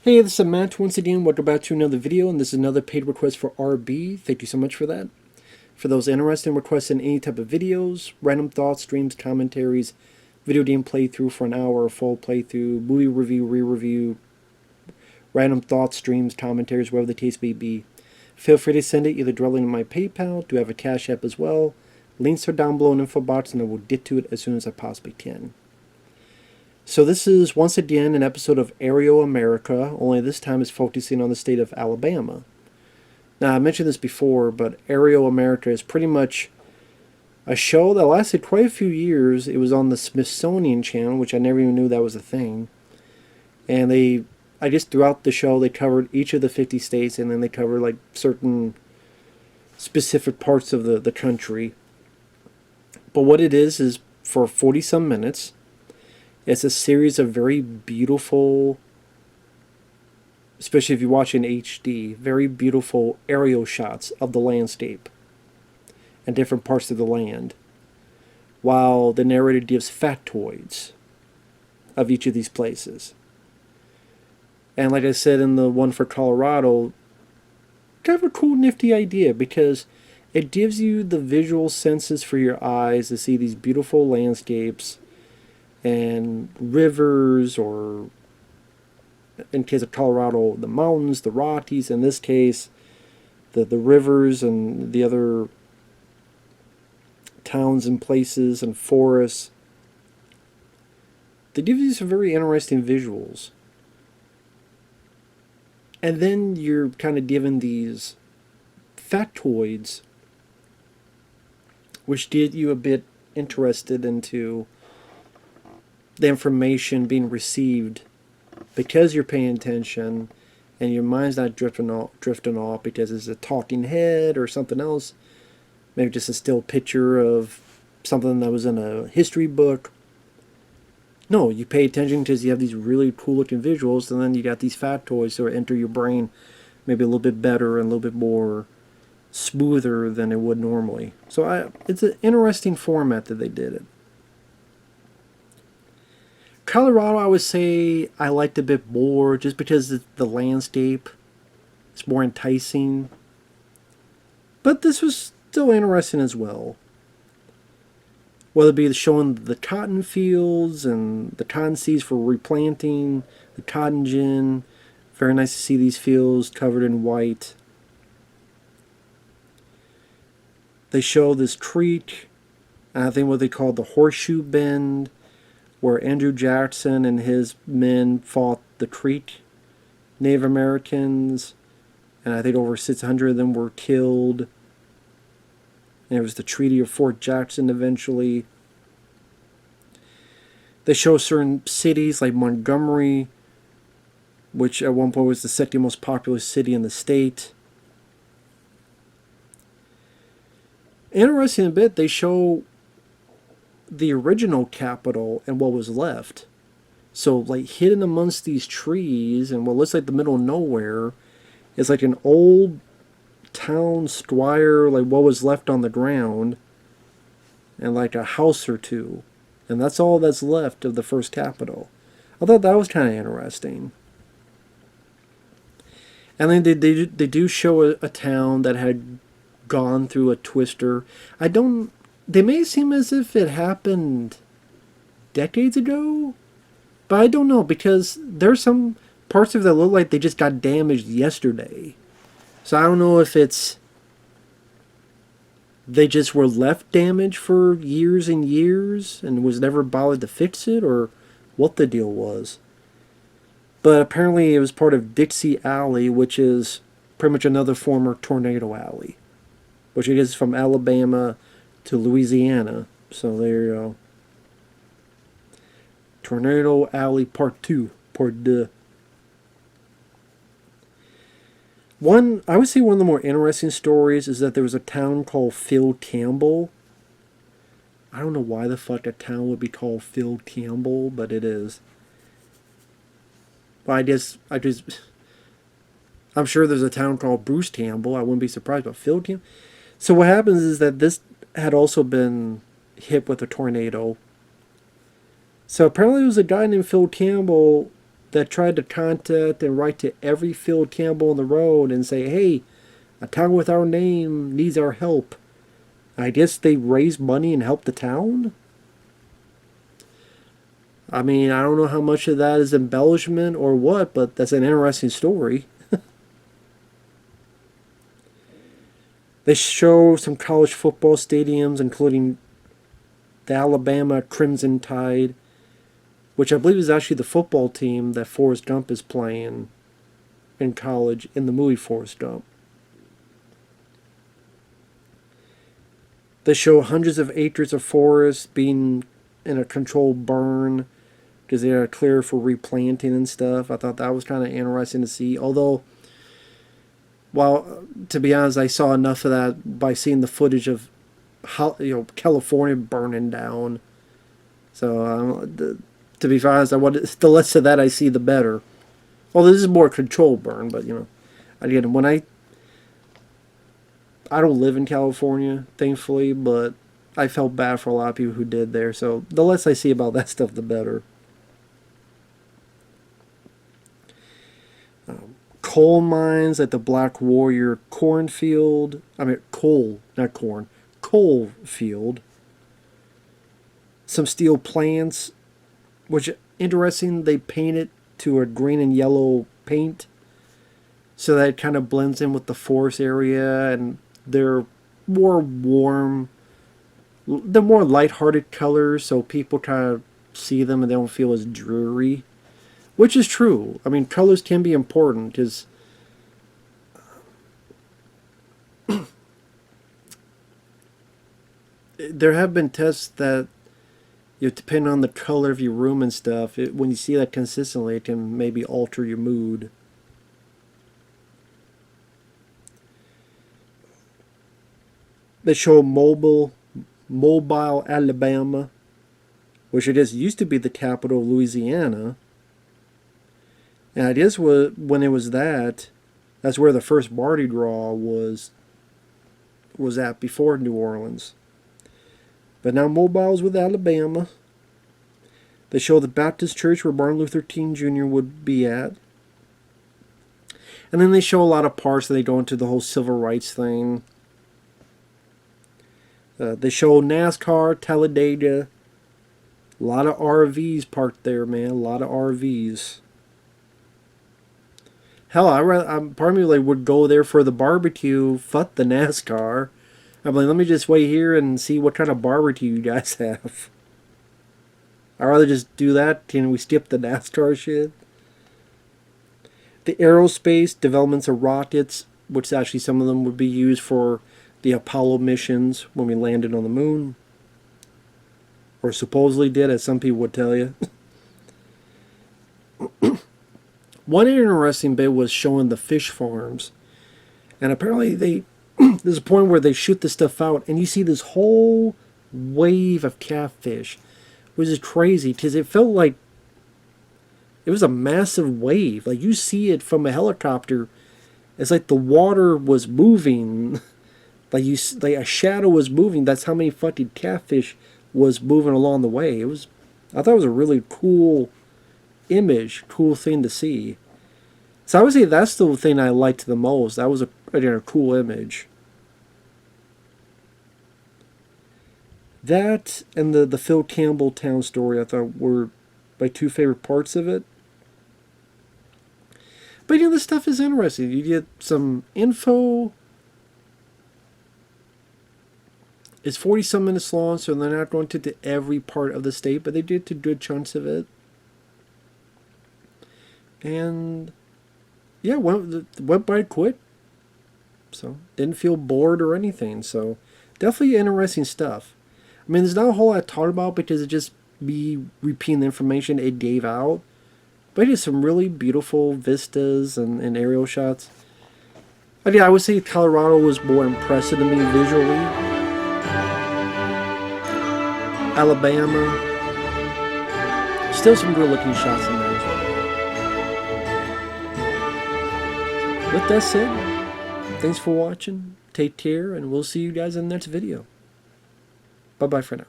Hey, this is Matt once again. Welcome back to another video, and this is another paid request for RB. Thank you so much for that. For those interested in requesting any type of videos, random thoughts, streams, commentaries, video game playthrough for an hour, full playthrough, movie review, re-review, random thoughts, streams, commentaries, whatever the case may be, feel free to send it either directly to my PayPal. Do have a Cash App as well. Links are down below in the info box, and I will get to it as soon as I possibly can. So this is once again an episode of Aerial America, only this time is focusing on the state of Alabama. Now I mentioned this before, but Aerial America is pretty much a show that lasted quite a few years. It was on the Smithsonian Channel, which I never even knew that was a thing. And I guess throughout the show they covered each of the 50 states, and then they covered like certain specific parts of the country. But what it is for 40 some minutes, it's a series of very beautiful, especially if you watch in HD, very beautiful aerial shots of the landscape and different parts of the land, while the narrator gives factoids of each of these places. And like I said in the one for Colorado, kind of a cool, nifty idea, because it gives you the visual senses for your eyes to see these beautiful landscapes and rivers, or in case of Colorado, the mountains, the Rockies, in this case, the rivers and the other towns and places and forests. They give you some very interesting visuals. And then you're kind of given these factoids, which get you a bit interested into the information being received, because you're paying attention and your mind's not drifting off because it's a talking head or something else, maybe just a still picture of something that was in a history book. No, you pay attention because you have these really cool looking visuals, and then you got these factoids that enter your brain maybe a little bit better and a little bit more smoother than it would normally. So it's an interesting format that they did it. Colorado, I would say I liked a bit more just because the landscape is more enticing. But this was still interesting as well. Whether it be showing the cotton fields and the cotton seeds for replanting, the cotton gin. Very nice to see these fields covered in white. They show this creek, I think what they call the Horseshoe Bend, where Andrew Jackson and his men fought the Creek Native Americans, and I think over 600 of them were killed. And it was the Treaty of Fort Jackson eventually. They show certain cities like Montgomery, which at one point was the second most populous city in the state. Interesting a bit, they show the original capital and what was left. So like hidden amongst these trees and what looks like the middle of nowhere is like an old town square, like what was left on the ground, and like a house or two, and that's all that's left of the first capital. I thought that was kind of interesting. And then they do show a town that had gone through a twister. They may seem as if it happened decades ago, but I don't know, because there's some parts of it that look like they just got damaged yesterday. So I don't know if they just were left damaged for years and years and was never bothered to fix it, or what the deal was. But apparently it was part of Dixie Alley, which is pretty much another former tornado alley, which is from Alabama to Louisiana. So there you go. Tornado Alley Part 2. Part 2. I would say one of the more interesting stories is that there was a town called Phil Campbell. I don't know why the fuck a town would be called Phil Campbell, but it is. But I'm sure there's a town called Bruce Campbell. I wouldn't be surprised, but Phil Campbell. So what happens is that this had also been hit with a tornado. So apparently it was a guy named Phil Campbell that tried to contact and write to every Phil Campbell on the road and say, hey, a town with our name needs our help. I guess they raised money and helped the town? I mean, I don't know how much of that is embellishment or what, but that's an interesting story. They show some college football stadiums, including the Alabama Crimson Tide, which I believe is actually the football team that Forrest Gump is playing in college in the movie Forrest Gump. They show hundreds of acres of forest being in a controlled burn because they are clear for replanting and stuff. I thought that was kind of interesting to see. Although, well, to be honest, I saw enough of that by seeing the footage of how, California burning down. So, to be honest, the less of that I see, the better. Well, this is more controlled burn, but again, when I don't live in California, thankfully, but I felt bad for a lot of people who did there. So the less I see about that stuff, the better. Coal mines at the Black Warrior cornfield. I mean, coal, not corn. Coal field. Some steel plants, which, interesting, they paint it to a green and yellow paint so that it kind of blends in with the forest area, and they're more warm, they're more lighthearted colors, so people kind of see them and they don't feel as dreary, which is true. I mean, colors can be important because there have been tests that, depending on the color of your room and stuff, when you see that consistently, it can maybe alter your mood. They show Mobile, Alabama, which it used to be the capital of Louisiana. And I guess when it was that's where the first Mardi Gras was at before New Orleans. But now Mobile's with Alabama. They show the Baptist church where Martin Luther King Jr. would be at. And then they show a lot of parts and they go into the whole civil rights thing. They show NASCAR, Talladega. A lot of RVs parked there, man. A lot of RVs. Hell, part of me would go there for the barbecue. Fuck the NASCAR. I'm like, let me just wait here and see what kind of barbecue you guys have. I'd rather just do that. Can we skip the NASCAR shit? The aerospace developments of rockets, which actually some of them would be used for the Apollo missions when we landed on the moon. Or supposedly did, as some people would tell you. One interesting bit was showing the fish farms. And apparently there's a point where they shoot this stuff out and you see this whole wave of catfish, which is crazy because it felt like it was a massive wave. Like, you see it from a helicopter. It's like the water was moving. Like a shadow was moving. That's how many fucking catfish was moving along the way. I thought it was a really cool image, cool thing to see. So I would say that's the thing I liked the most. That was a cool image. That and the Phil Campbell town story I thought were my two favorite parts of it. But this stuff is interesting. You get some info. It's 40-some minutes long, so they're not going to every part of the state, but they did to good chunks of it. And yeah, went by quick. So didn't feel bored or anything. So definitely interesting stuff. I mean, there's not a whole lot to talk about because it just me repeating the information it gave out. But it is some really beautiful vistas and aerial shots. I would say Colorado was more impressive to me visually. Alabama, still some good looking shots in there as well. With that said, thanks for watching, take care, and we'll see you guys in the next video. Bye bye for now.